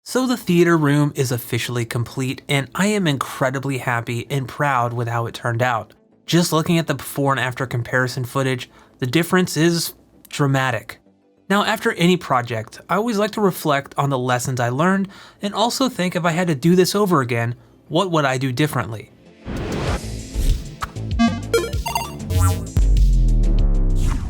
So the theater room is officially complete, and I am incredibly happy and proud with how it turned out. Just looking at the before and after comparison footage, the difference is dramatic. Now, after any project, I always like to reflect on the lessons I learned and also think if I had to do this over again, what would I do differently?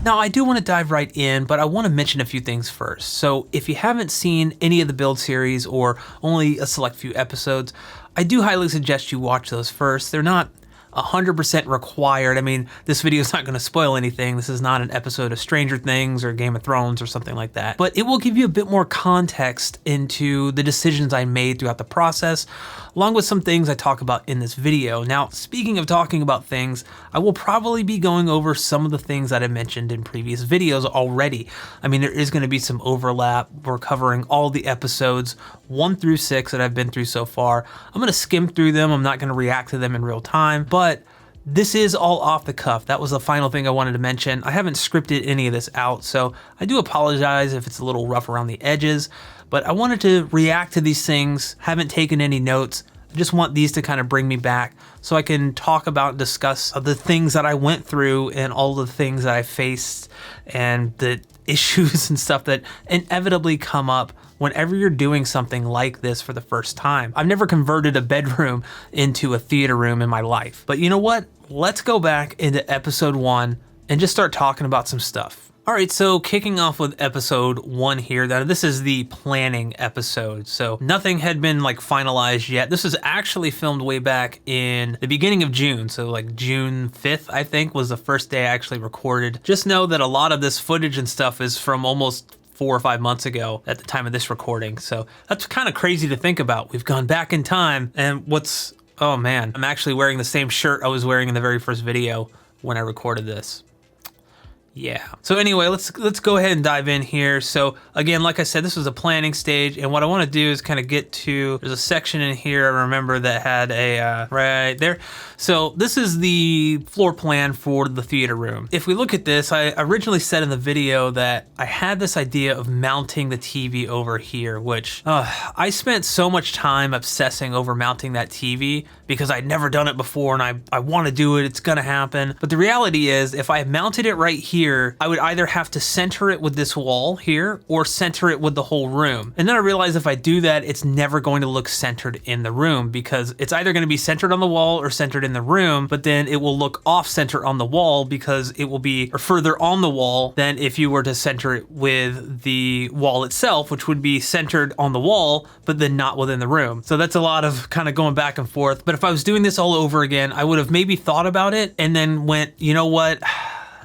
Now, I do want to dive right in, but I want to mention a few things first. So if you haven't seen any of the build series or only a select few episodes, I do highly suggest you watch those first. They're not 100% required. I mean, this video is not going to spoil anything. This is not an episode of Stranger Things or Game of Thrones or something like that, but it will give you a bit more context into the decisions I made throughout the process, along with some things I talk about in this video. Now, speaking of talking about things, I will probably be going over some of the things that I mentioned in previous videos already. I mean, there is going to be some overlap. We're covering all the episodes 1 through 6 that I've been through so far. I'm going to skim through them. I'm not going to react to them in real time, but this is all off the cuff. That was the final thing I wanted to mention. I haven't scripted any of this out, so I do apologize if it's a little rough around the edges, but I wanted to react to these things, haven't taken any notes. I just want these to kind of bring me back so I can talk about and discuss the things that I went through and all the things that I faced and the issues and stuff that inevitably come up whenever you're doing something like this for the first time. I've never converted a bedroom into a theater room in my life. But you know what? Let's go back into episode 1 and just start talking about some stuff. All right, so kicking off with episode 1 here. Now, this is the planning episode, so nothing had been like finalized yet. This was actually filmed way back in the beginning of June, so like June 5th, I think, was the first day I actually recorded. Just know that a lot of this footage and stuff is from almost 4 or 5 months ago at the time of this recording, so that's kind of crazy to think about. We've gone back in time, and oh man, I'm actually wearing the same shirt I was wearing in the very first video when I recorded this. Yeah. So anyway, let's go ahead and dive in here. So again, like I said, this was a planning stage, and what I want to do is kind of get to, there's a section in here I remember that had a, right there. So this is the floor plan for the theater room. If we look at this, I originally said in the video that I had this idea of mounting the TV over here, which I spent so much time obsessing over mounting that TV because I'd never done it before, and I want to do it, it's gonna happen. But the reality is, if I mounted it right here, I would either have to center it with this wall here or center it with the whole room. And then I realized if I do that, it's never going to look centered in the room because it's either going to be centered on the wall or centered in the room, but then it will look off center on the wall because it will be further on the wall than if you were to center it with the wall itself, which would be centered on the wall, but then not within the room. So that's a lot of kind of going back and forth. But if I was doing this all over again, I would have maybe thought about it and then went, you know what?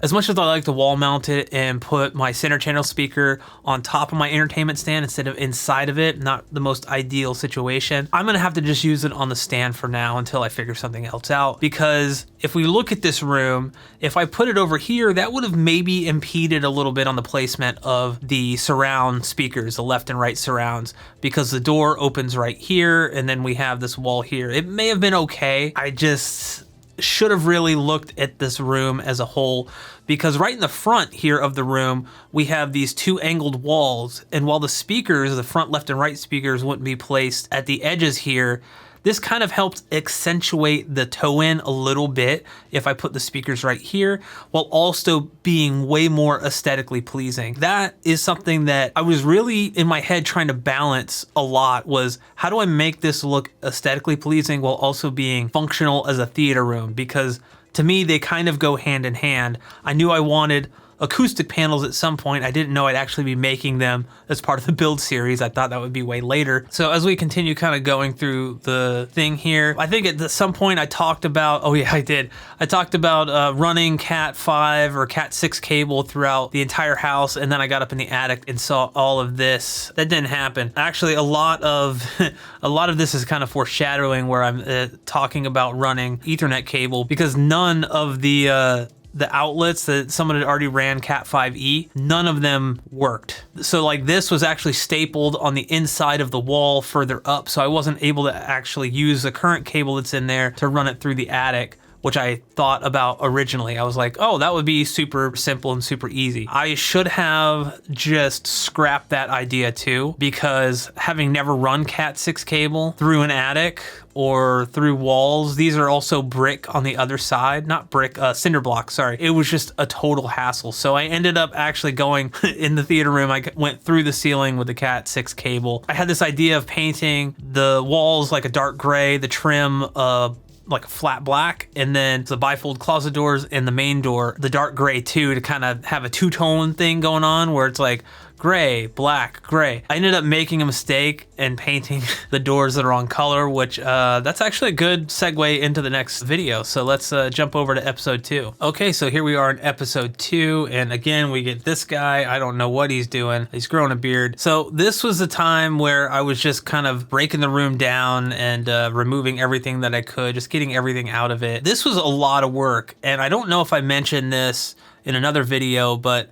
As much as I like to wall mount it and put my center channel speaker on top of my entertainment stand instead of inside of it, not the most ideal situation, I'm gonna have to just use it on the stand for now until I figure something else out. Because if we look at this room, if I put it over here, that would have maybe impeded a little bit on the placement of the surround speakers, the left and right surrounds, because the door opens right here and then we have this wall here. It may have been okay. I just should have really looked at this room as a whole, because right in the front here of the room, we have these 2 angled walls, and while the speakers, the front left and right speakers, wouldn't be placed at the edges here, this kind of helped accentuate the toe-in a little bit if I put the speakers right here, while also being way more aesthetically pleasing. That is something that I was really in my head trying to balance a lot, was how do I make this look aesthetically pleasing while also being functional as a theater room? Because to me, they kind of go hand in hand. I knew I wanted acoustic panels at some point. I didn't know I'd actually be making them as part of the build series. I thought that would be way later. So as we continue kind of going through the thing here, I think at some point I talked about, oh yeah, I did. I talked about running Cat 5 or Cat 6 cable throughout the entire house, and then I got up in the attic and saw all of this. That didn't happen. Actually, a lot of this is kind of foreshadowing where I'm talking about running Ethernet cable, because none of the outlets that someone had already ran Cat 5e, none of them worked. So like this was actually stapled on the inside of the wall further up, so I wasn't able to actually use the current cable that's in there to run it through the attic which I thought about originally. I was like, oh, that would be super simple and super easy. I should have just scrapped that idea too, because having never run Cat 6 cable through an attic or through walls, these are also brick on the other side, not brick, cinder block, sorry. It was just a total hassle. So I ended up actually going in the theater room. I went through the ceiling with the Cat 6 cable. I had this idea of painting the walls like a dark gray, the trim like a flat black, and then the bifold closet doors and the main door, the dark gray too, to kind of have a two-tone thing going on where it's like gray, black, gray. I ended up making a mistake and painting the doors that are on color, which that's actually a good segue into the next video. So let's jump over to episode 2. Okay, so here we are in episode 2, and again, we get this guy. I don't know what he's doing. He's growing a beard. So this was the time where I was just kind of breaking the room down and removing everything that I could, just getting everything out of it. This was a lot of work, and I don't know if I mentioned this in another video, but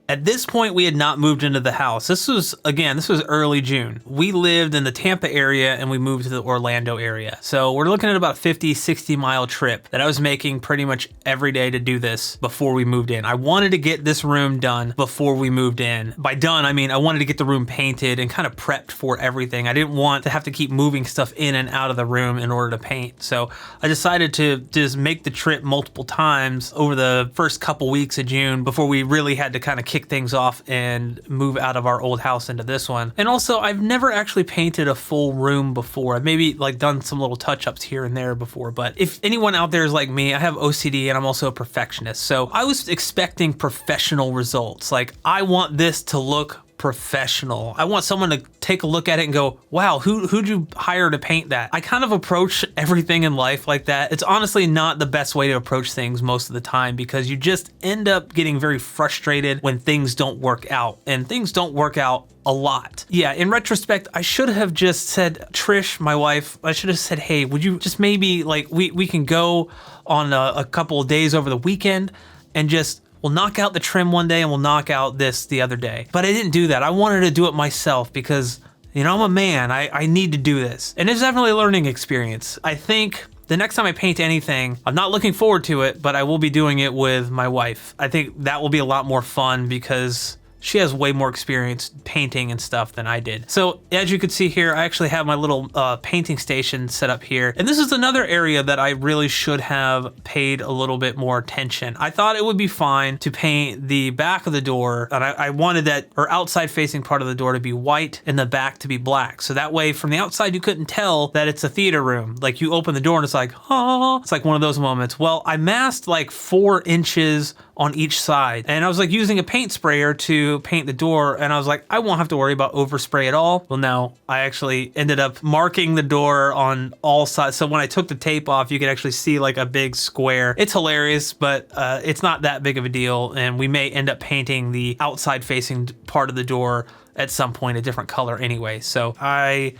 at this point, we had not moved into the house. This was early June. We lived in the Tampa area and we moved to the Orlando area. So we're looking at about 50, 60 mile trip that I was making pretty much every day to do this before we moved in. I wanted to get this room done before we moved in. By done, I mean I wanted to get the room painted and kind of prepped for everything. I didn't want to have to keep moving stuff in and out of the room in order to paint. So I decided to just make the trip multiple times over the first couple weeks of June before we really had to kind of kick things off and move out of our old house into this one. And also, I've never actually painted a full room before. I've maybe like done some little touch-ups here and there before, but if anyone out there is like me, I have OCD and I'm also a perfectionist. So I was expecting professional results. Like, I want this to look professional. I want someone to take a look at it and go, wow, who'd you hire to paint that? I kind of approach everything in life like that. It's honestly not the best way to approach things most of the time, because you just end up getting very frustrated when things don't work out, and things don't work out a lot. Yeah, in retrospect, I should have just said, Trish, my wife, I should have said, hey, would you just maybe like, we can go on a couple of days over the weekend and just we'll knock out the trim one day and we'll knock out this the other day. But I didn't do that. I wanted to do it myself because, you know, I'm a man. I need to do this. And it's definitely a learning experience. I think the next time I paint anything, I'm not looking forward to it, but I will be doing it with my wife. I think that will be a lot more fun because she has way more experience painting and stuff than I did. So as you can see here, I actually have my little painting station set up here. And this is another area that I really should have paid a little bit more attention. I thought it would be fine to paint the back of the door, and I wanted that, or outside facing part of the door, to be white and the back to be black. So that way from the outside, you couldn't tell that it's a theater room. Like, you open the door and it's like, oh, it's like one of those moments. Well, I masked like 4 inches on each side, and I was like using a paint sprayer to paint the door, and I was like, I won't have to worry about overspray at all. Well, no, I actually ended up marking the door on all sides, so when I took the tape off, you could actually see like a big square. It's hilarious, but it's not that big of a deal, and we may end up painting the outside facing part of the door at some point a different color anyway. So I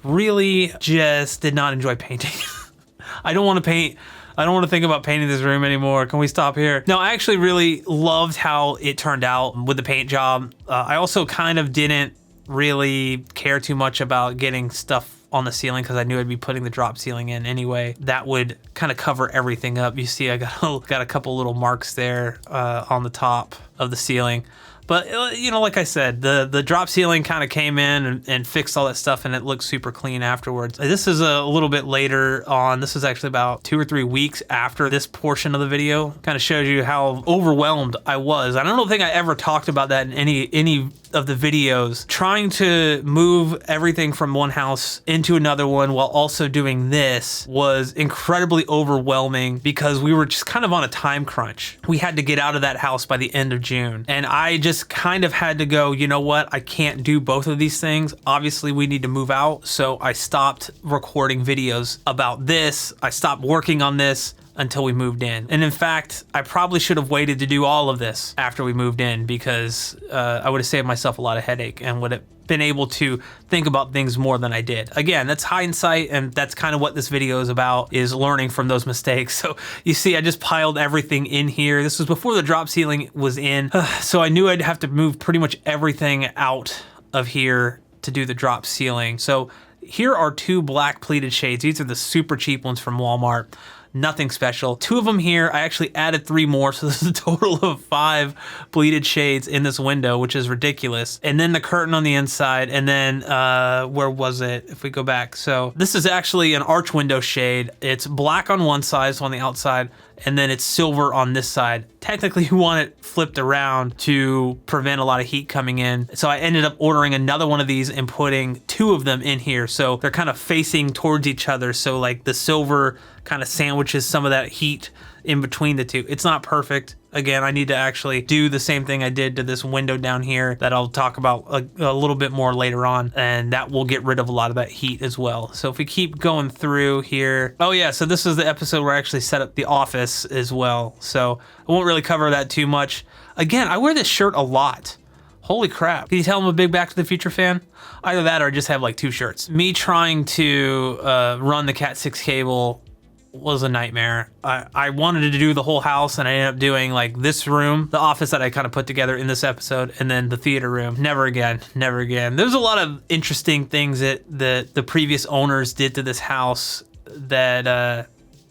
really just did not enjoy painting. I don't want to paint. I don't want to think about painting this room anymore. Can we stop here? No, I actually really loved how it turned out with the paint job. I also kind of didn't really care too much about getting stuff on the ceiling because I knew I'd be putting the drop ceiling in anyway. That would kind of cover everything up. You see, I got a couple little marks there on the top of the ceiling. But, you know, like I said, the drop ceiling kind of came in and fixed all that stuff, and it looks super clean afterwards. This is a little bit later on. This is actually about 2 or 3 weeks after this portion of the video. Kind of shows you how overwhelmed I was. I don't think I ever talked about that in any of the videos. Trying to move everything from one house into another one while also doing this was incredibly overwhelming because we were just kind of on a time crunch. We had to get out of that house by the end of June, and I just kind of had to go, you know what, I can't do both of these things. Obviously we need to move out, so I stopped recording videos about this. I stopped working on this until we moved in. And in fact, I probably should have waited to do all of this after we moved in, because I would have saved myself a lot of headache and would have been able to think about things more than I did. Again, that's hindsight, and that's kind of what this video is about, is learning from those mistakes. So you see, I just piled everything in here. This was before the drop ceiling was in. So I knew I'd have to move pretty much everything out of here to do the drop ceiling. So here are 2 black pleated shades. These are the super cheap ones from Walmart. Nothing special. 2 of them here. I actually added 3 more, so this is a total of 5 bleeded shades in this window, which is ridiculous. And then the curtain on the inside, and then where was it? If we go back, so this is actually an arch window shade. It's black on one side, so on the outside, and then it's silver on this side. Technically, you want it flipped around to prevent a lot of heat coming in. So I ended up ordering another one of these and putting 2 of them in here. So they're kind of facing towards each other. So like the silver kind of sandwiches some of that heat in between the 2. It's not perfect. Again, I need to actually do the same thing I did to this window down here that I'll talk about a little bit more later on, and that will get rid of a lot of that heat as well. So if we keep going through here, oh yeah, so this is the episode where I actually set up the office as well. So I won't really cover that too much. Again, I wear this shirt a lot. Holy crap. Can you tell I'm a big Back to the Future fan? Either that or I just have like 2 shirts. Me trying to run the Cat 6 cable was a nightmare. I wanted to do the whole house, and I ended up doing like this room, the office that I kind of put together in this episode, and then the theater room. Never again, never again. There's a lot of interesting things that the previous owners did to this house that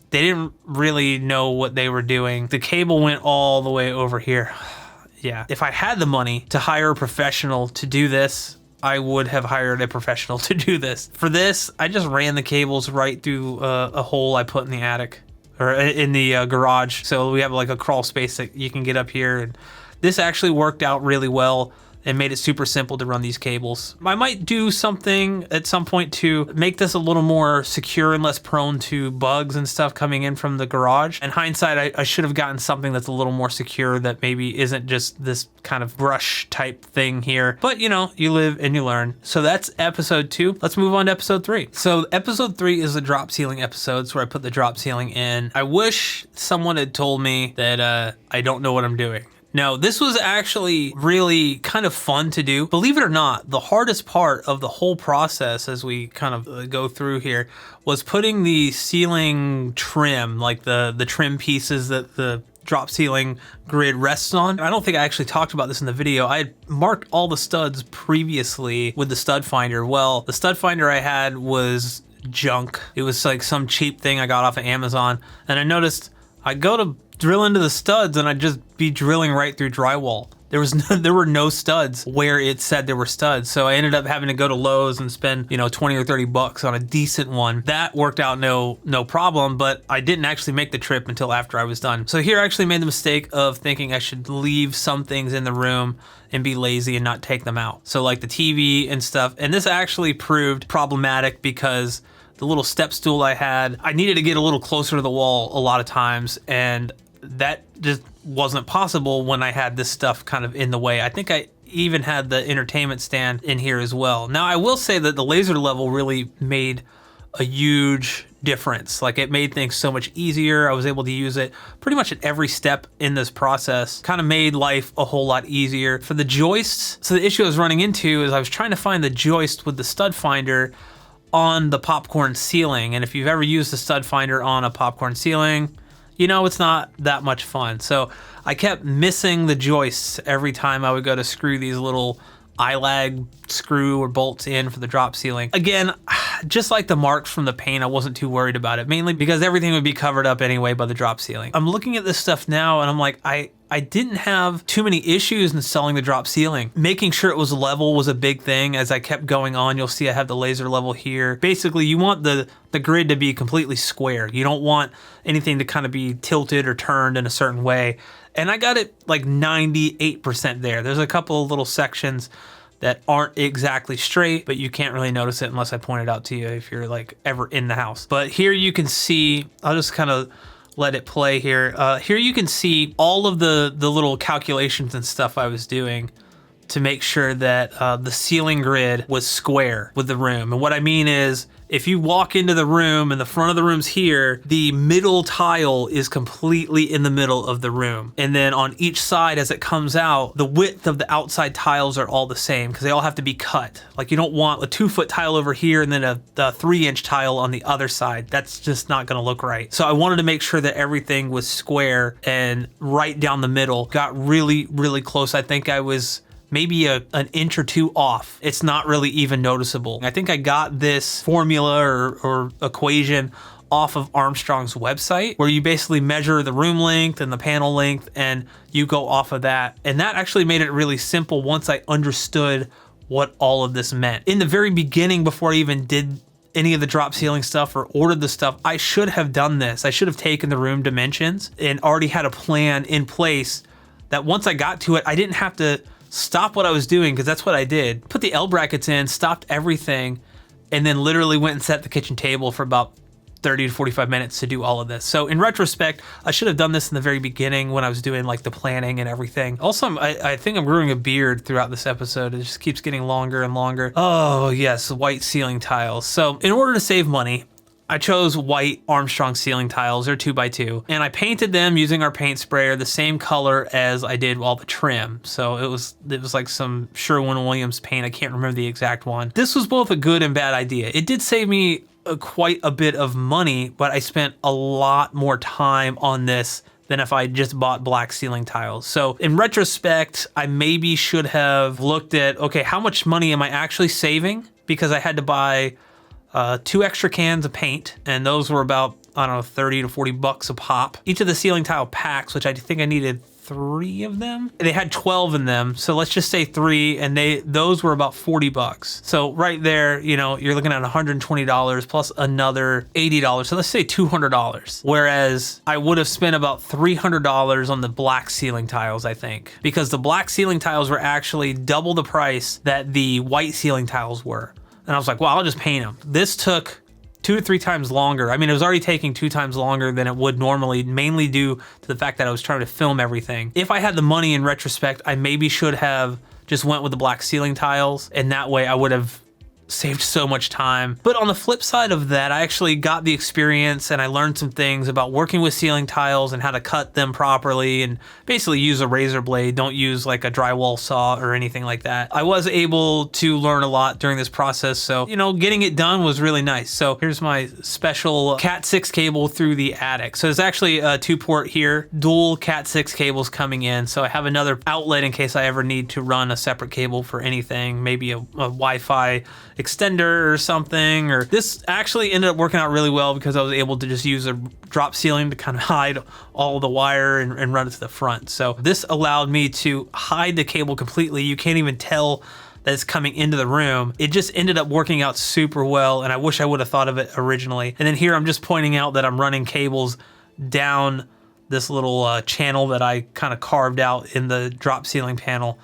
they didn't really know what they were doing. The cable went all the way over here. Yeah, if I had the money to hire a professional to do this, I would have hired a professional to do this. For this, I just ran the cables right through a hole I put in the attic, or in the garage. So we have like a crawl space that you can get up here. And this actually worked out really well and made it super simple to run these cables. I might do something at some point to make this a little more secure and less prone to bugs and stuff coming in from the garage. In hindsight, I should have gotten something that's a little more secure that maybe isn't just this kind of brush type thing here. But you know, you live and you learn. So that's episode 2. Let's move on to episode 3. So episode 3 is the drop ceiling episodes where I put the drop ceiling in. I wish someone had told me that I don't know what I'm doing. No, this was actually really kind of fun to do. Believe it or not, the hardest part of the whole process as we kind of go through here was putting the ceiling trim, like the trim pieces that the drop ceiling grid rests on. I don't think I actually talked about this in the video. I had marked all the studs previously with the stud finder. Well, the stud finder I had was junk. It was like some cheap thing I got off of Amazon, and I noticed I go to drill into the studs and I'd just be drilling right through drywall. There were no studs where it said there were studs. So I ended up having to go to Lowe's and spend, you know, 20 or 30 bucks on a decent one. That worked out no problem, but I didn't actually make the trip until after I was done. So here I actually made the mistake of thinking I should leave some things in the room and be lazy and not take them out. So like the TV and stuff. And this actually proved problematic because the little step stool I had, I needed to get a little closer to the wall a lot of times, and that just wasn't possible when I had this stuff kind of in the way. I think I even had the entertainment stand in here as well. Now I will say that the laser level really made a huge difference. Like it made things so much easier. I was able to use it pretty much at every step in this process. Kind of made life a whole lot easier. For the joists, so the issue I was running into is I was trying to find the joist with the stud finder on the popcorn ceiling. And if you've ever used the stud finder on a popcorn ceiling, you know, it's not that much fun. So I kept missing the joists every time I would go to screw these little eye-lag screw or bolts in for the drop ceiling. Again, just like the marks from the paint, I wasn't too worried about it, mainly because everything would be covered up anyway by the drop ceiling. I'm looking at this stuff now and I'm like, I didn't have too many issues installing the drop ceiling. Making sure it was level was a big thing. As I kept going on, you'll see I have the laser level here. Basically, you want the grid to be completely square. You don't want anything to kind of be tilted or turned in a certain way. And I got it like 98% there. There's a couple of little sections that aren't exactly straight, but you can't really notice it unless I point it out to you if you're like ever in the house. But here you can see, I'll just kind of let it play here. Here you can see all of the little calculations and stuff I was doing to make sure that the ceiling grid was square with the room. And what I mean is, if you walk into the room and the front of the room's here, the middle tile is completely in the middle of the room. And then on each side as it comes out, the width of the outside tiles are all the same because they all have to be cut. Like you don't want a 2-foot tile over here and then a 3-inch tile on the other side. That's just not gonna look right. So I wanted to make sure that everything was square and right down the middle. Got really, really close. I think I was maybe an inch or 2 off. It's not really even noticeable. I think I got this formula or equation off of Armstrong's website, where you basically measure the room length and the panel length, and you go off of that. And that actually made it really simple once I understood what all of this meant. In the very beginning, before I even did any of the drop ceiling stuff or ordered the stuff, I should have done this. I should have taken the room dimensions and already had a plan in place that once I got to it, I didn't have to stop what I was doing, because that's what I did. Put the L brackets in, stopped everything, and then literally went and set at the kitchen table for about 30 to 45 minutes to do all of this. So in retrospect, I should have done this in the very beginning when I was doing like the planning and everything. Also, I think I'm growing a beard throughout this episode. It just keeps getting longer and longer. Oh yes, white ceiling tiles. So in order to save money, I chose white Armstrong ceiling tiles. They're 2x2, and I painted them using our paint sprayer the same color as I did all the trim. So it was like some Sherwin-Williams paint. I can't remember the exact one. This was both a good and bad idea. It did save me quite a bit of money, but I spent a lot more time on this than if I just bought black ceiling tiles. So in retrospect, I maybe should have looked at, okay, how much money am I actually saving? Because I had to buy 2 extra cans of paint, and those were about, I don't know, 30 to 40 bucks a pop. Each of the ceiling tile packs, which I think I needed 3 of them. They had 12 in them, so let's just say 3, and those were about 40 bucks. So right there, you know, you're looking at $120 plus another $80. So let's say $200. Whereas I would have spent about $300 on the black ceiling tiles, I think, because the black ceiling tiles were actually double the price that the white ceiling tiles were. And I was like, well, I'll just paint them. This took 2 to 3 times longer. I mean, it was already taking 2 times longer than it would normally, mainly due to the fact that I was trying to film everything. If I had the money in retrospect, I maybe should have just went with the black ceiling tiles, and that way I would have saved so much time. But on the flip side of that, I actually got the experience and I learned some things about working with ceiling tiles and how to cut them properly, and basically use a razor blade. Don't use like a drywall saw or anything like that. I was able to learn a lot during this process, so you know, getting it done was really nice. So here's my special Cat 6 cable through the attic. So there's actually a 2-port here, dual Cat 6 cables coming in, so I have another outlet in case I ever need to run a separate cable for anything, maybe a Wi-Fi extender or something. Or this actually ended up working out really well because I was able to just use a drop ceiling to kind of hide all the wire and run it to the front. So this allowed me to hide the cable completely. You can't even tell that it's coming into the room. It just ended up working out super well, and I wish I would have thought of it originally. And then here I'm just pointing out that I'm running cables down this little channel that I kind of carved out in the drop ceiling panel,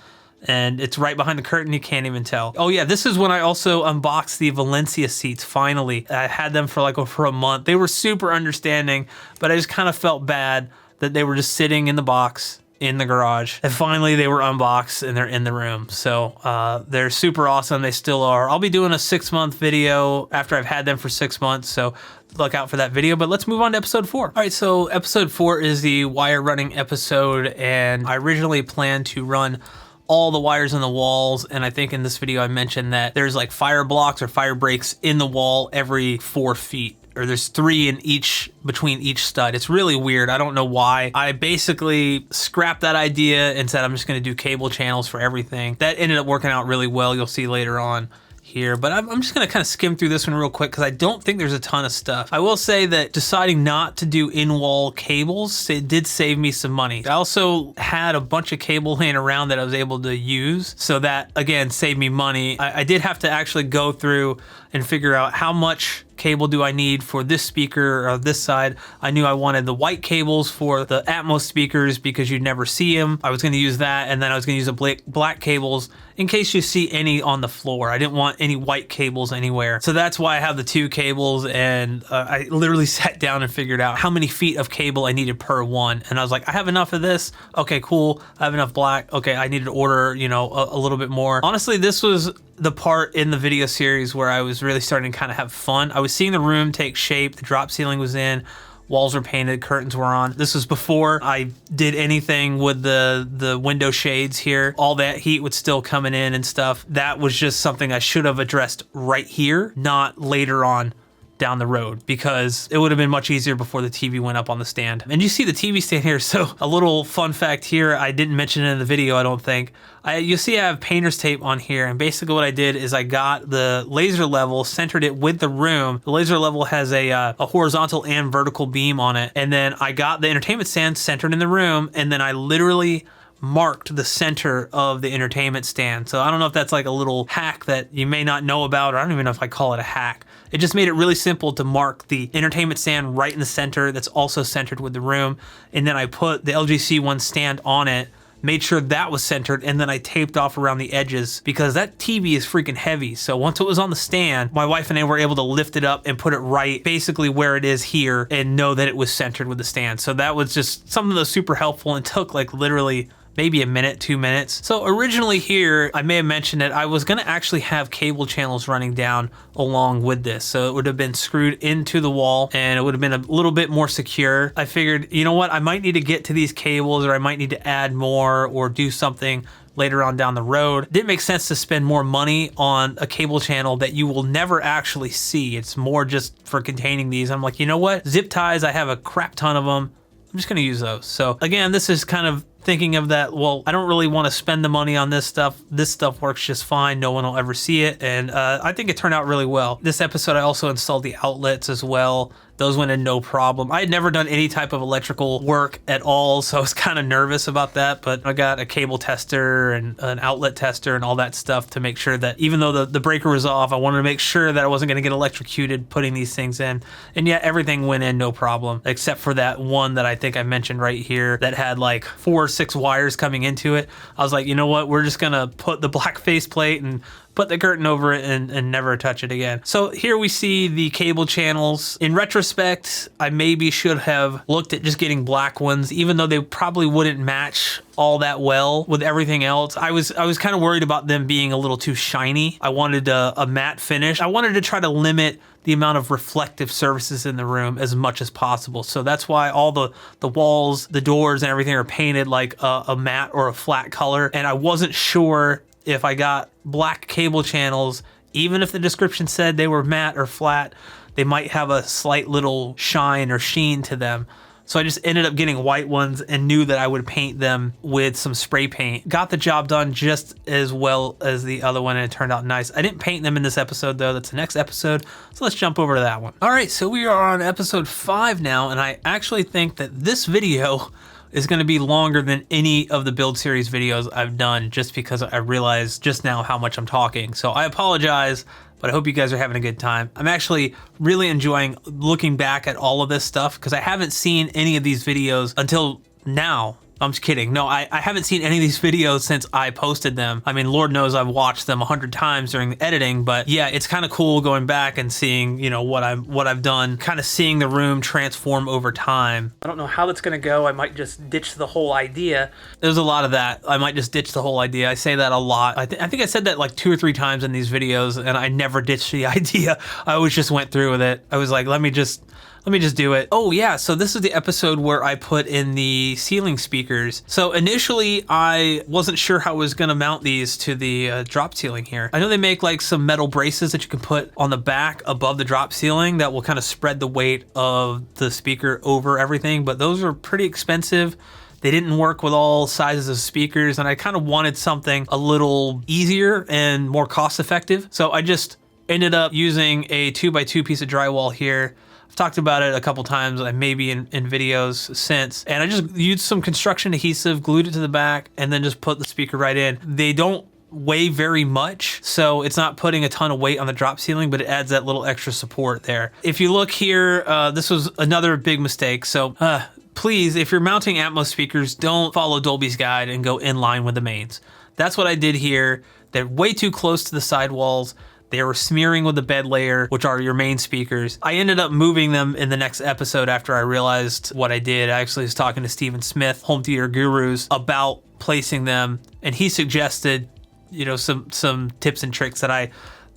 and it's right behind the curtain. You can't even tell. Oh yeah, this is when I also unboxed the Valencia seats. Finally, I had them for like over a month. They were super understanding, but I just kind of felt bad that they were just sitting in the box in the garage, and finally they were unboxed and they're in the room. So they're super awesome. They still are. I'll be doing a 6-month video after I've had them for 6 months, so look out for that video. But let's move on to episode 4. All right, so episode 4 is the wire running episode, and I originally planned to run all the wires in the walls, and I think in this video I mentioned that there's like fire blocks or fire breaks in the wall every 4 feet, or there's 3 in each, between each stud. It's really weird. I don't know why. I basically scrapped that idea and said I'm just gonna do cable channels for everything. That ended up working out really well. You'll see later on here, but I'm just gonna kind of skim through this one real quick because I don't think there's a ton of stuff. I will say that deciding not to do in-wall cables, it did save me some money. I also had a bunch of cable laying around that I was able to use, so that again saved me money. I did have to actually go through and figure out how much cable do I need for this speaker or this side. I knew I wanted the white cables for the Atmos speakers because you'd never see them. I was going to use that, and then I was going to use the black cables in case you see any on the floor. I didn't want any white cables anywhere. So that's why I have the 2 cables, and I literally sat down and figured out how many feet of cable I needed per one. And I was like, I have enough of this. Okay, cool. I have enough black. Okay, I need to order, you know, a little bit more. Honestly, this was the part in the video series where I was really starting to kind of have fun. I was seeing the room take shape. The drop ceiling was in, walls were painted, curtains were on. This was before I did anything with the window shades here. All that heat was still coming in and stuff. That was just something I should have addressed right here, not later on down the road, because it would have been much easier before the TV went up on the stand. And you see the TV stand here. So a little fun fact here, I didn't mention it in the video, I don't think. You see I have painter's tape on here, and basically what I did is I got the laser level, centered it with the room. The laser level has a horizontal and vertical beam on it. And then I got the entertainment stand centered in the room, and then I literally marked the center of the entertainment stand. So I don't know if that's like a little hack that you may not know about, or I don't even know if I call it a hack. It just made it really simple to mark the entertainment stand right in the center that's also centered with the room. And then I put the LGC one stand on it, made sure that was centered, and then I taped off around the edges, because that TV is freaking heavy. So once it was on the stand, my wife and I were able to lift it up and put it right basically where it is here and know that it was centered with the stand. So that was just something that was super helpful and took like literally maybe a minute, 2 minutes. So originally here, I may have mentioned it, I was gonna actually have cable channels running down along with this. So it would have been screwed into the wall and it would have been a little bit more secure. I figured, you know what, I might need to get to these cables, or I might need to add more or do something later on down the road. It didn't make sense to spend more money on a cable channel that you will never actually see. It's more just for containing these. I'm like, you know what? Zip ties, I have a crap ton of them. I'm just gonna use those. So again, this is kind of thinking of that, well, I don't really want to spend the money on this stuff. This stuff works just fine. No one will ever see it. And I think it turned out really well. This episode, I also installed the outlets as well. Those went in no problem. I had never done any type of electrical work at all, so I was kind of nervous about that, but I got a cable tester and an outlet tester and all that stuff to make sure that even though the breaker was off, I wanted to make sure that I wasn't going to get electrocuted putting these things in. And yeah, everything went in no problem, except for that one that I think I mentioned right here that had like 4 or 6 wires coming into it. I was like, you know what, we're just going to put the black faceplate and put the curtain over it and never touch it again. So here we see the cable channels. In retrospect, I maybe should have looked at just getting black ones, even though they probably wouldn't match all that well with everything else. I was kind of worried about them being a little too shiny. I wanted a matte finish. I wanted to try to limit the amount of reflective surfaces in the room as much as possible. So that's why all the walls, the doors and everything are painted like a matte or a flat color. And I wasn't sure if I got black cable channels, even if the description said they were matte or flat, they might have a slight little shine or sheen to them. So I just ended up getting white ones and knew that I would paint them with some spray paint. Got the job done just as well as the other one, and it turned out nice. I didn't paint them in this episode though, that's the next episode. So let's jump over to that one. All right, so we are on episode 5 now, and I actually think that this video is going to be longer than any of the build series videos I've done, just because I realized just now how much I'm talking. So I apologize, but I hope you guys are having a good time. I'm actually really enjoying looking back at all of this stuff, because I haven't seen any of these videos until now. I'm just kidding. No, I haven't seen any of these videos since I posted them. I mean, Lord knows I've watched them 100 times during the editing, but yeah, it's kind of cool going back and seeing, you know, what I've done, kind of seeing the room transform over time. I don't know how that's gonna go. I might just ditch the whole idea. There's a lot of that. I might just ditch the whole idea. I say that a lot. I think I said that like 2 or 3 times in these videos, and I never ditched the idea. I always just went through with it. I was like, let me just do it. Oh yeah, so this is the episode where I put in the ceiling speakers. So initially I wasn't sure how I was gonna mount these to the drop ceiling here. I know they make like some metal braces that you can put on the back above the drop ceiling that will kind of spread the weight of the speaker over everything, but those are pretty expensive. They didn't work with all sizes of speakers, and I kind of wanted something a little easier and more cost effective. So I just ended up using a 2x2 piece of drywall here. I've talked about it a couple times, maybe in videos since, and I just used some construction adhesive, glued it to the back, and then just put the speaker right in. They don't weigh very much, so it's not putting a ton of weight on the drop ceiling, but it adds that little extra support there. If you look here, this was another big mistake. So please, if you're mounting Atmos speakers, don't follow Dolby's guide and go in line with the mains. That's what I did here. They're way too close to the sidewalls. They were smearing with the bed layer, which are your main speakers. I ended up moving them in the next episode after I realized what I did. I actually was talking to Steven Smith, Home Theater Gurus, about placing them, and he suggested, you know, some tips and tricks that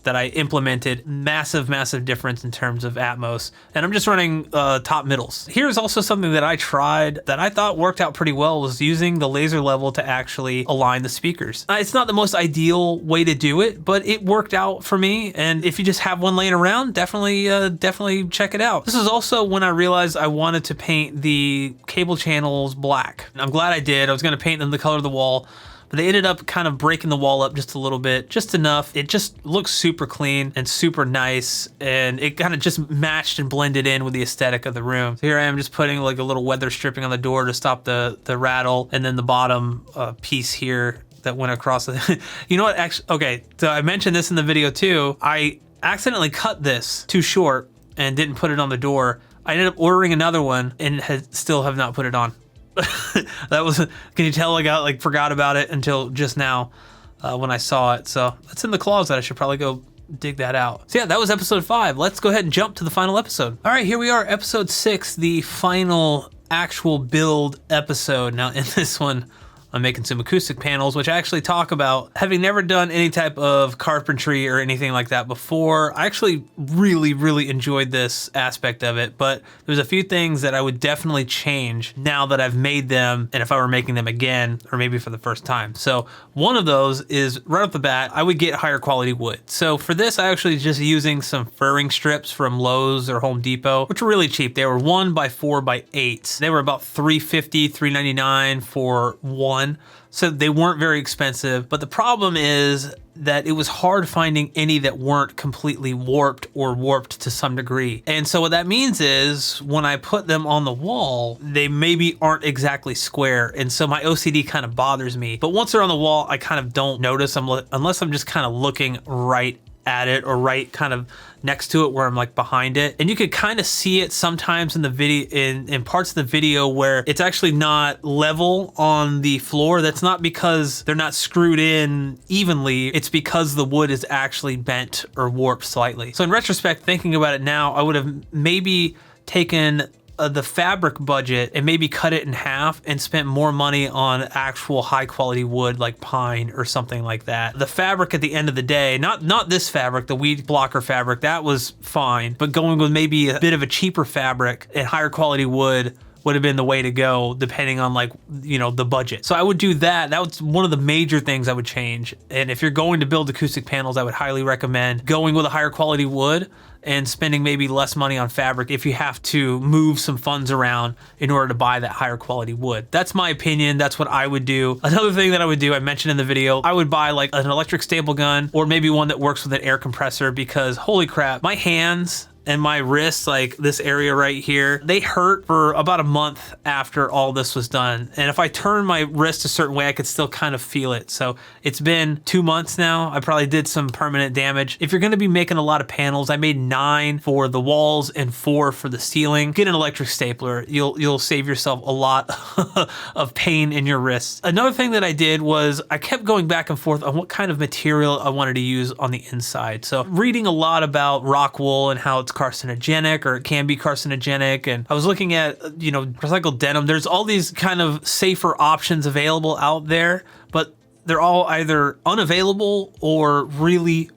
that I implemented. Massive difference in terms of Atmos. And I'm just running top middles. Here's also something that I tried that I thought worked out pretty well, was using the laser level to actually align the speakers. It's not the most ideal way to do it, but it worked out for me. And if you just have one laying around, definitely check it out. This is also when I realized I wanted to paint the cable channels black. I'm glad I did. I was going to paint them the color of the wall, but they ended up kind of breaking the wall up just a little bit, just enough. It just looks super clean and super nice, and it kind of just matched and blended in with the aesthetic of the room. So here I am just putting like a little weather stripping on the door to stop the rattle, and then the bottom piece here that went across the you know what, actually, okay, so I mentioned this in the video too. I accidentally cut this too short and didn't put it on the door. I ended up ordering another one and still have not put it on. That was, can you tell I forgot about it until just now when I saw it. So it's in the closet. I should probably go dig that out. So yeah, that was episode 5. Let's go ahead and jump to the final episode. All right, here we are, episode 6, the final actual build episode. Now in this one, I'm making some acoustic panels, which I actually talk about. Having never done any type of carpentry or anything like that before, I actually really enjoyed this aspect of it, but there's a few things that I would definitely change now that I've made them, and if I were making them again, or maybe for the first time. So one of those is, right off the bat, I would get higher quality wood. So for this, I actually just using some furring strips from Lowe's or Home Depot, which were really cheap. They were 1x4x8. They were about $3.50, $3.99 for one. So they weren't very expensive, but the problem is that it was hard finding any that weren't completely warped or warped to some degree. And so what that means is when I put them on the wall, they maybe aren't exactly square. And so my OCD kind of bothers me. But once they're on the wall, I kind of don't notice them unless I'm just kind of looking right at it or right kind of next to it where I'm like behind it. And you could kind of see it sometimes in the video, in parts of the video where it's actually not level on the floor. That's not because they're not screwed in evenly. It's because the wood is actually bent or warped slightly. So in retrospect, thinking about it now, I would have maybe taken the fabric budget and maybe cut it in half and spent more money on actual high quality wood like pine or something like that. The fabric at the end of the day, not this fabric, the weed blocker fabric, that was fine, but going with maybe a bit of a cheaper fabric and higher quality wood would have been the way to go, depending on the budget. So I would do that. That was one of the major things I would change. And if you're going to build acoustic panels, I would highly recommend going with a higher quality wood and spending maybe less money on fabric if you have to move some funds around in order to buy that higher quality wood. That's my opinion. That's what I would do. Another thing that I would do, I mentioned in the video, I would buy like an electric staple gun or maybe one that works with an air compressor, because holy crap, my hands and my wrists, like this area right here, they hurt for about a month after all this was done. And if I turn my wrist a certain way, I could still kind of feel it. So it's been 2 months now. I probably did some permanent damage. If you're gonna be making a lot of panels, I made 9 for the walls and 4 for the ceiling. Get an electric stapler. You'll save yourself a lot of pain in your wrists. Another thing that I did was I kept going back and forth on what kind of material I wanted to use on the inside. So reading a lot about Rockwool and how it's carcinogenic, or it can be carcinogenic, and I was looking at recycled denim. There's all these kind of safer options available out there, but they're all either unavailable or really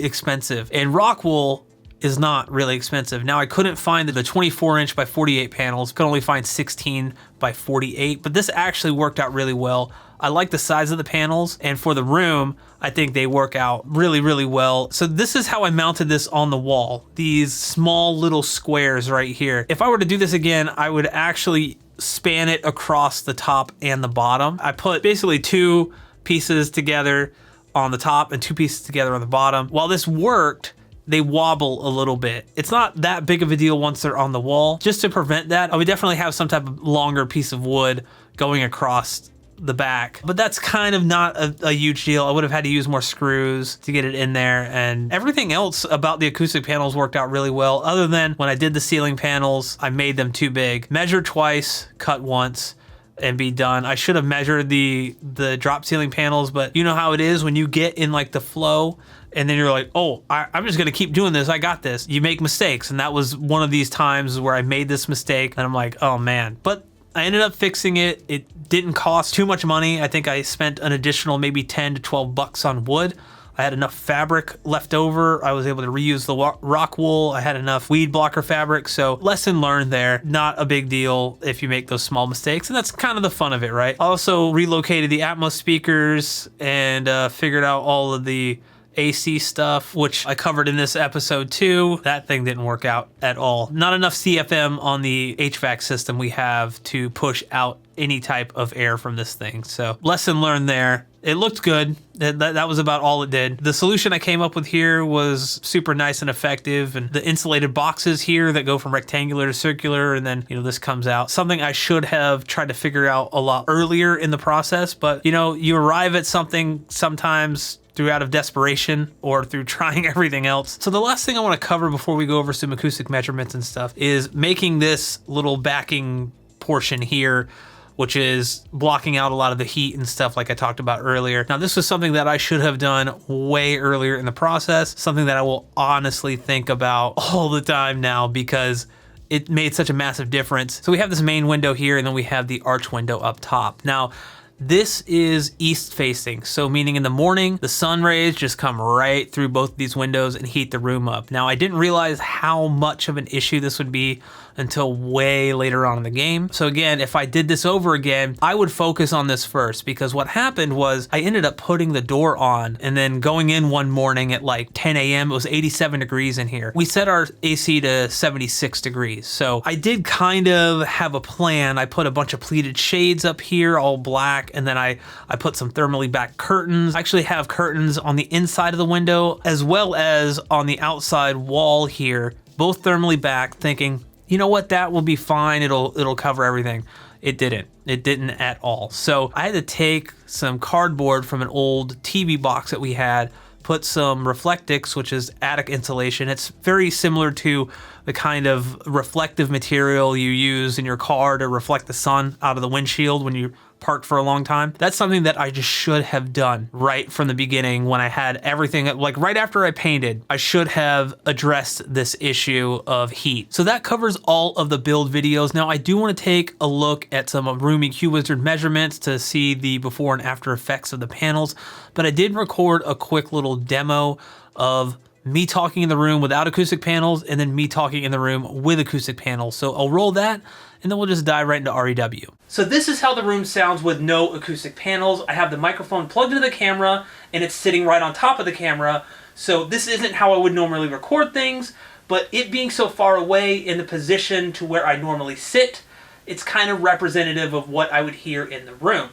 expensive. And Rockwool is not really expensive. Now I couldn't find the 24-inch by 48 panels, could only find 16 by 48, but this actually worked out really well. I like the size of the panels, and for the room, I think they work out really well. So this is how I mounted this on the wall. These small little squares right here. If I were to do this again, I would actually span it across the top and the bottom. I put basically 2 pieces together on the top and 2 pieces together on the bottom. While this worked, they wobble a little bit. It's not that big of a deal once they're on the wall. Just to prevent that, I would definitely have some type of longer piece of wood going across the back, but that's kind of not a huge deal. I would have had to use more screws to get it in there, and everything else about the acoustic panels worked out really well, other than when I did the ceiling panels, I made them too big. Measure twice, cut once, and be done. I should have measured the drop ceiling panels, but you know how it is when you get in like the flow and then you're like, oh, I'm just gonna keep doing this, I got this. You make mistakes, and that was one of these times where I made this mistake and I'm like, oh man. But I ended up fixing it. It didn't cost too much money. I think I spent an additional maybe 10 to 12 bucks on wood. I had enough fabric left over. I was able to reuse the Rockwool. I had enough weed blocker fabric. So lesson learned there. Not a big deal if you make those small mistakes. And that's kind of the fun of it, right? Also relocated the Atmos speakers and figured out all of the AC stuff, which I covered in this episode too. That thing didn't work out at all. Not enough CFM on the HVAC system we have to push out any type of air from this thing. So lesson learned there. It looked good. That was about all it did. The solution I came up with here was super nice and effective. And the insulated boxes here that go from rectangular to circular, and then, this comes out. Something I should have tried to figure out a lot earlier in the process. But, you arrive at something sometimes through out of desperation or through trying everything else. So the last thing I want to cover before we go over some acoustic measurements and stuff is making this little backing portion here, which is blocking out a lot of the heat and stuff like I talked about earlier. Now, this was something that I should have done way earlier in the process, something that I will honestly think about all the time now because it made such a massive difference. So we have this main window here, and then we have the arch window up top. Now, this is east facing, so meaning in the morning, the sun rays just come right through both of these windows and heat the room up. Now, I didn't realize how much of an issue this would be until way later on in the game. So again, if I did this over again, I would focus on this first, because what happened was I ended up putting the door on and then going in one morning at like 10 a.m. It was 87 degrees in here. We set our AC to 76 degrees. So I did kind of have a plan. I put a bunch of pleated shades up here, all black, and then I put some thermally backed curtains. I actually have curtains on the inside of the window as well as on the outside wall here, both thermally backed, thinking, you know what, that will be fine. It'll cover everything. It didn't. It didn't at all. So I had to take some cardboard from an old TV box that we had, put some Reflectix, which is attic insulation. It's very similar to the kind of reflective material you use in your car to reflect the sun out of the windshield when you parked for a long time. That's something that I just should have done right from the beginning when I had everything, like right after I painted. I should have addressed this issue of heat. So that covers all of the build videos. Now I do want to take a look at some Room EQ Wizard measurements to see the before and after effects of the panels, but I did record a quick little demo of me talking in the room without acoustic panels and then me talking in the room with acoustic panels. So I'll roll that and then we'll just dive right into REW. So this is how the room sounds with no acoustic panels. I have the microphone plugged into the camera and it's sitting right on top of the camera. So this isn't how I would normally record things, but it being so far away in the position to where I normally sit, it's kind of representative of what I would hear in the room.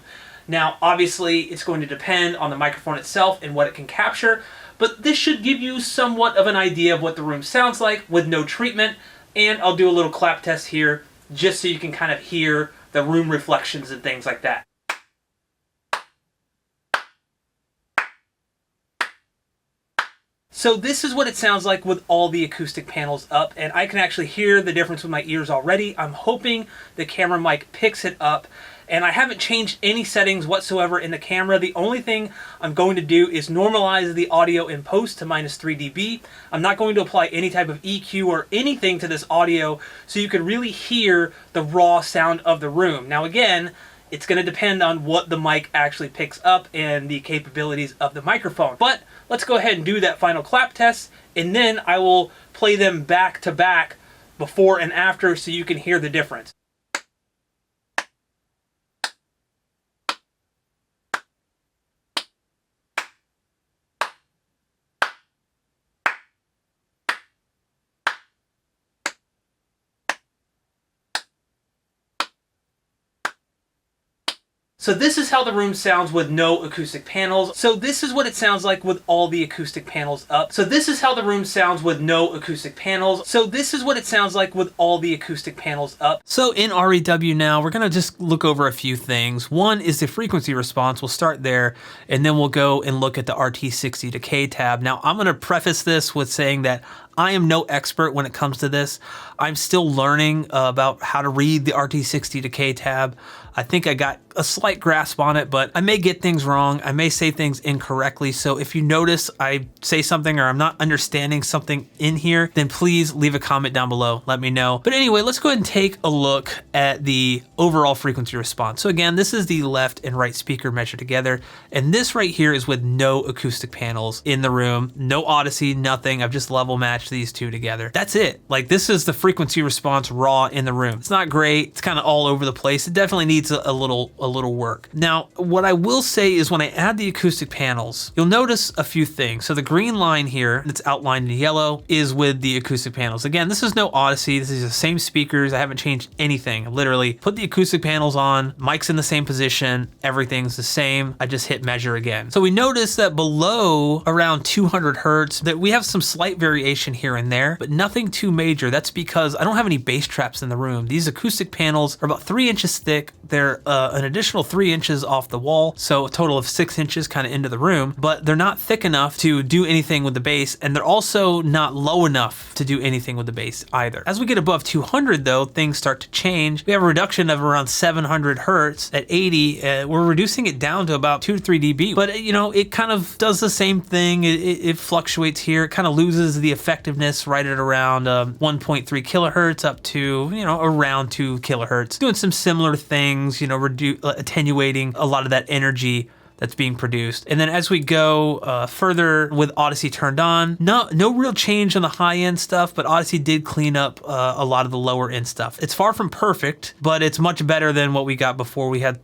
Now, obviously, it's going to depend on the microphone itself and what it can capture, but this should give you somewhat of an idea of what the room sounds like with no treatment, and I'll do a little clap test here just so you can kind of hear the room reflections and things like that. So this is what it sounds like with all the acoustic panels up, and I can actually hear the difference with my ears already. I'm hoping the camera mic picks it up, and I haven't changed any settings whatsoever in the camera. The only thing I'm going to do is normalize the audio in post to -3 dB. I'm not going to apply any type of EQ or anything to this audio so you can really hear the raw sound of the room. Now again, it's going to depend on what the mic actually picks up and the capabilities of the microphone. But let's go ahead and do that final clap test, and then I will play them back to back before and after so you can hear the difference. So this is how the room sounds with no acoustic panels. So this is what it sounds like with all the acoustic panels up. So this is how the room sounds with no acoustic panels. So this is what it sounds like with all the acoustic panels up. So in REW now, we're gonna just look over a few things. One is the frequency response. We'll start there, and then we'll go and look at the RT60 decay tab. Now I'm gonna preface this with saying that I am no expert when it comes to this. I'm still learning about how to read the RT60 decay tab. I think I got a slight grasp on it, but I may get things wrong. I may say things incorrectly. So if you notice I say something or I'm not understanding something in here, then please leave a comment down below. Let me know. But anyway, let's go ahead and take a look at the overall frequency response. So again, this is the left and right speaker measured together. And this right here is with no acoustic panels in the room, no AUDYSSEY, nothing. I've just level matched these two together. That's it. Like, this is the frequency response raw in the room. It's not great. It's kind of all over the place. It definitely needs a little work. Now, what I will say is when I add the acoustic panels, you'll notice a few things. So the green line here that's outlined in yellow is with the acoustic panels. Again, this is no AUDYSSEY. This is the same speakers. I haven't changed anything. I literally put the acoustic panels on, mic's in the same position, everything's the same. I just hit measure again. So we notice that below around 200 hertz that we have some slight variation here and there, but nothing too major. That's because I don't have any bass traps in the room. These acoustic panels are about 3 inches thick. They're an additional 3 inches off the wall, so a total of 6 inches kind of into the room, but they're not thick enough to do anything with the bass, and they're also not low enough to do anything with the bass either. As we get above 200 though, things start to change. We have a reduction of around 700 hertz. At 80, we're reducing it down to about 2 to 3 dB, but you know, it kind of does the same thing. It fluctuates here. It kind of loses the effectiveness right at around 1.3 kilohertz up to, you know, around 2 kilohertz. Doing some similar things, you know, attenuating a lot of that energy that's being produced. And then as we go further with AUDYSSEY turned on, no real change on the high end stuff, but AUDYSSEY did clean up a lot of the lower end stuff. It's far from perfect, but it's much better than what we got before. We had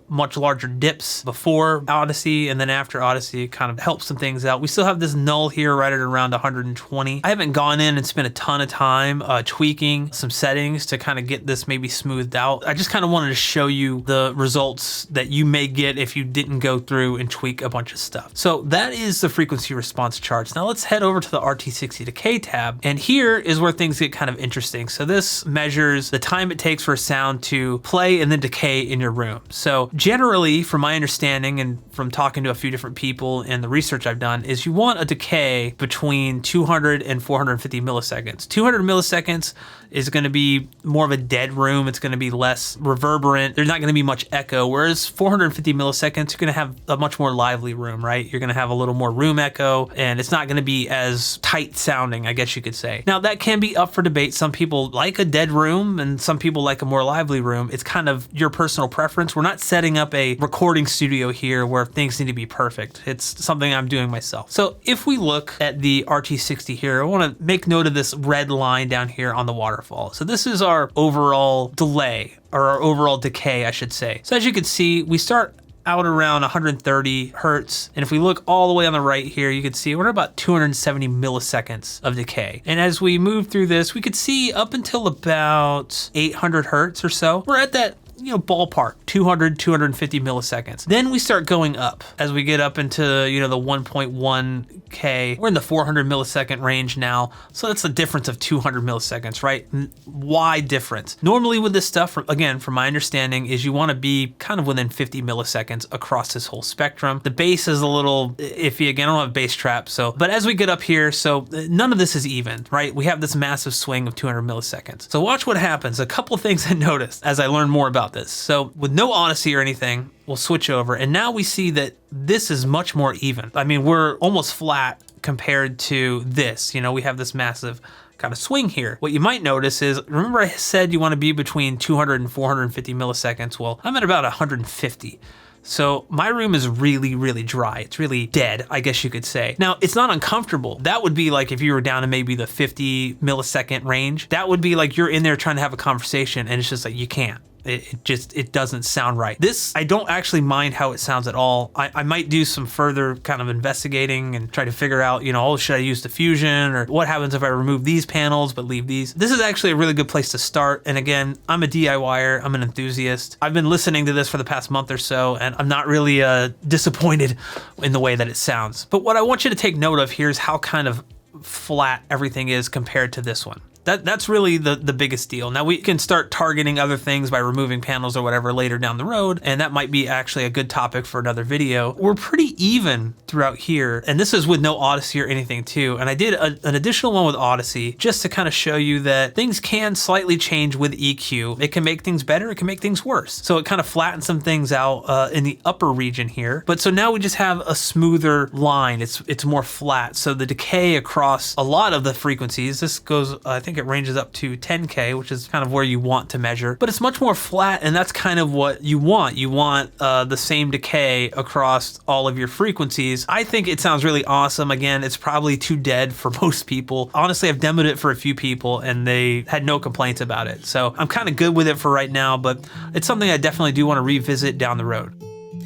much larger dips before AUDYSSEY, and then after AUDYSSEY, it kind of helped some things out. We still have this null here right at around 120. I haven't gone in and spent a ton of time tweaking some settings to kind of get this maybe smoothed out. I just kind of wanted to show you the results that you may get if you didn't go through and tweak a bunch of stuff. So that is the frequency response charts. Now let's head over to the RT60 decay tab, and here is where things get kind of interesting. So this measures the time it takes for a sound to play and then decay in your room. So generally, from my understanding and from talking to a few different people and the research I've done, is you want a decay between 200 and 450 milliseconds. 200 milliseconds is going to be more of a dead room. It's going to be less reverberant. There's not going to be much echo, whereas 450 milliseconds, you're going to have a much more lively room, right? You're going to have a little more room echo, and it's not going to be as tight sounding, I guess you could say. Now, that can be up for debate. Some people like a dead room, and some people like a more lively room. It's kind of your personal preference. We're not setting up a recording studio here where things need to be perfect. It's something I'm doing myself. So if we look at the RT60 here, I want to make note of this red line down here on the waterfall. So this is our overall delay, or our overall decay, I should say. So as you can see, we start out around 130 hertz. And if we look all the way on the right here, you can see we're at about 270 milliseconds of decay. And as we move through this, we could see up until about 800 hertz or so, we're at that, you know, ballpark, 200, 250 milliseconds. Then we start going up as we get up into, you know, the 1.1K. We're in the 400 millisecond range now. So that's a difference of 200 milliseconds, right? Why difference? Normally with this stuff, again, from my understanding, is you want to be kind of within 50 milliseconds across this whole spectrum. The bass is a little iffy. Again, I don't have bass traps. So, but as we get up here, so none of this is even, right? We have this massive swing of 200 milliseconds. So watch what happens. A couple of things I noticed as I learned more about this. So with no AUDYSSEY or anything, we'll switch over, and now we see that this is much more even. I mean, we're almost flat compared to this. You know, we have this massive kind of swing here. What you might notice is, remember I said you want to be between 200 and 450 milliseconds? Well, I'm at about 150. So my room is really, really dry. It's really dead, I guess you could say. Now, it's not uncomfortable. That would be like if you were down in maybe the 50 millisecond range. That would be like you're in there trying to have a conversation and it's just like you can't. It doesn't sound right. This, I don't actually mind how it sounds at all. I might do some further kind of investigating and try to figure out, you know, oh, should I use diffusion, or what happens if I remove these panels but leave these? This is actually a really good place to start. And again, I'm a DIYer, I'm an enthusiast. I've been listening to this for the past month or so, and I'm not really disappointed in the way that it sounds. But what I want you to take note of here is how kind of flat everything is compared to this one. That's really the biggest deal. Now we can start targeting other things by removing panels or whatever later down the road, and that might be actually a good topic for another video. We're pretty even throughout here, and this is with no AUDYSSEY or anything too. And I did an additional one with AUDYSSEY just to kind of show you that things can slightly change with EQ. It can make things better, it can make things worse. So it kind of flattens some things out in the upper region here. But so now we just have a smoother line. It's more flat. So the decay across a lot of the frequencies, this goes, I think it ranges up to 10K, which is kind of where you want to measure, but it's much more flat, and that's kind of what you want. You want the same decay across all of your frequencies. I think it sounds really awesome. Again, it's probably too dead for most people. Honestly, I've demoed it for a few people and they had no complaints about it. So I'm kind of good with it for right now, but it's something I definitely do want to revisit down the road.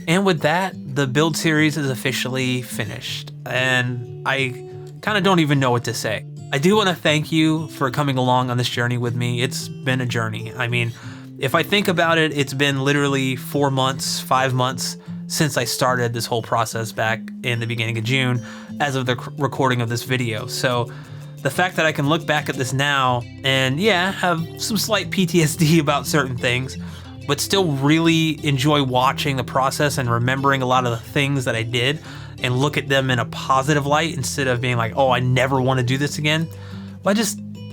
And with that, the build series is officially finished, and I kind of don't even know what to say. I do want to thank you for coming along on this journey with me. It's been a journey. I mean, if I think about it, it's been literally 4 months, 5 months since I started this whole process back in the beginning of June as of the recording of this video. So the fact that I can look back at this now and have some slight PTSD about certain things, but still really enjoy watching the process and remembering a lot of the things that I did and look at them in a positive light instead of being like, oh, I never want to do this again. Well,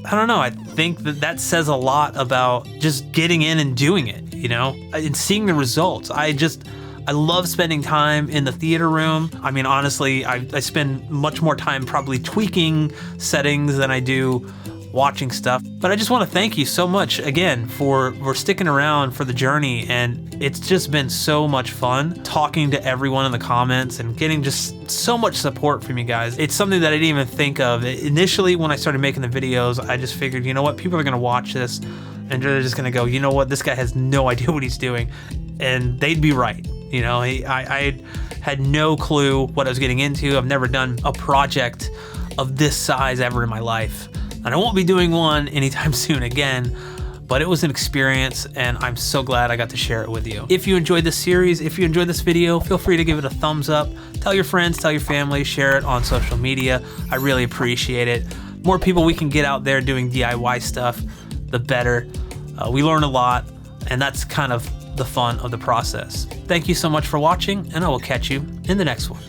I don't know. I think that says a lot about just getting in and doing it, and seeing the results. I love spending time in the theater room. I mean, honestly, I spend much more time probably tweaking settings than I do watching stuff. But I just want to thank you so much again for sticking around for the journey, and it's just been so much fun talking to everyone in the comments and getting just so much support from you guys. It's something that I didn't even think of. Initially, when I started making the videos, I just figured, you know what, people are gonna watch this and they're just gonna go, you know what, this guy has no idea what he's doing. And they'd be right. I had no clue what I was getting into. I've never done a project of this size ever in my life. And I won't be doing one anytime soon again, but it was an experience and I'm so glad I got to share it with you. If you enjoyed this series, if you enjoyed this video, feel free to give it a thumbs up, tell your friends, tell your family, share it on social media. I really appreciate it. More people we can get out there doing DIY stuff, the better. We learn a lot, and that's kind of the fun of the process. Thank you so much for watching, and I will catch you in the next one.